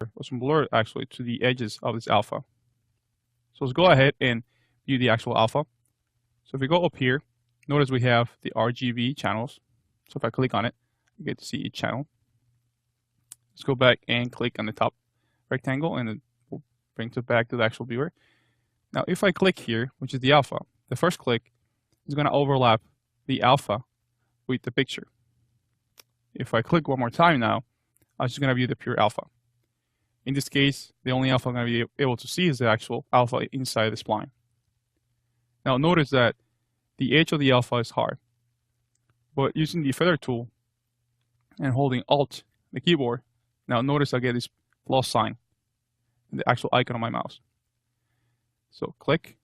or some blur actually to the edges of this alpha. So let's go ahead and view the actual alpha. So if we go up here, notice we have the RGB channels. So if I click on it, you get to see each channel. Let's go back and click on the top rectangle and it will bring it back to the actual viewer. Now if I click here, which is the alpha, the first click is going to overlap the alpha with the picture. If I click one more time now, I'm just going to view the pure alpha. In this case, the only alpha I'm going to be able to see is the actual alpha inside the spline. Now notice that the edge of the alpha is hard, but using the feather tool and holding Alt, the keyboard, now notice I get this plus sign, the actual icon on my mouse. So click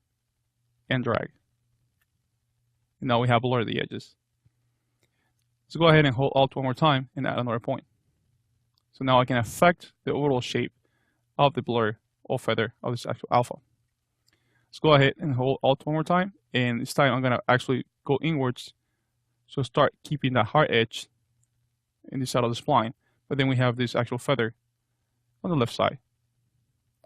and drag. And now we have blurred the edges. Let's go ahead and hold Alt one more time and add another point. So now I can affect the overall shape of the blur or feather of this actual alpha. Let's go ahead and hold Alt one more time, and this time I'm going to actually go inwards. So start keeping that hard edge in this side of the spline, but then we have this actual feather on the left side.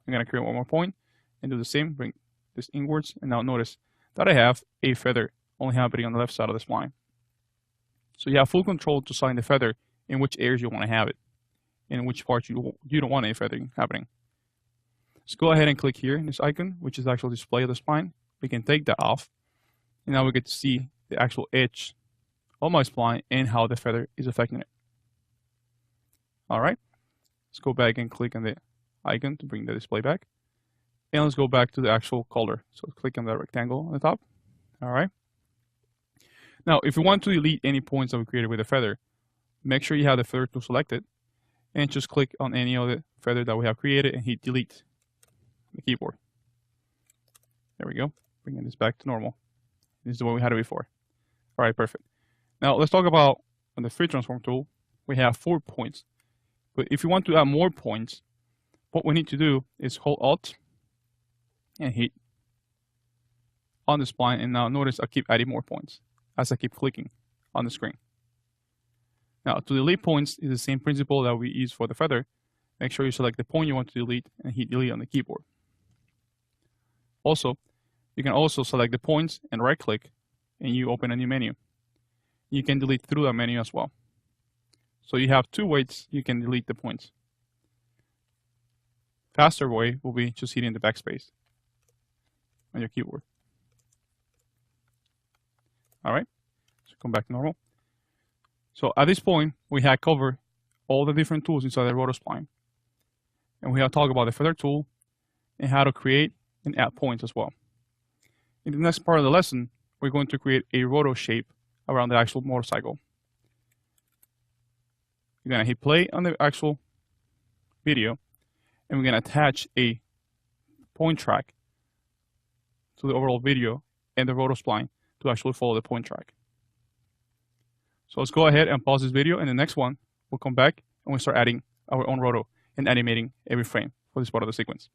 I'm going to create one more point and do the same, bring this inwards, and now notice that I have a feather only happening on the left side of the spline. So you have full control to assign the feather in which areas you want to have it, and in which parts you don't want any feathering happening. Let's go ahead and click here in this icon, which is the actual display of the spline. We can take that off, and now we get to see the actual edge of my spline and how the feather is affecting it. All right, let's go back and click on the icon to bring the display back. And let's go back to the actual color. So click on that rectangle on the top. All right. Now, if you want to delete any points that we created with a feather, make sure you have the feather tool selected and just click on any of the feather that we have created and hit delete on the keyboard. There we go. Bringing this back to normal. This is the way we had it before. All right, perfect. Now let's talk about on the free transform tool, we have 4 points. But if you want to add more points, what we need to do is hold Alt and hit on the spline. And now notice I keep adding more points as I keep clicking on the screen. Now to delete points is the same principle that we use for the feather. Make sure you select the point you want to delete and hit delete on the keyboard. Also, you can also select the points and right click and you open a new menu. You can delete through that menu as well. So you have 2 ways you can delete the points. Faster way will be just hitting the backspace on your keyboard. All right, so come back to normal. So at this point, we have covered all the different tools inside the RotoSpline. And we have talked about the feather tool and how to create and add points as well. In the next part of the lesson, we're going to create a roto shape around the actual motorcycle. You're going to hit play on the actual video, and we're going to attach a point track to the overall video and the RotoSpline to actually follow the point track. So let's go ahead and pause this video, and the next one, we'll come back and we'll start adding our own roto and animating every frame for this part of the sequence.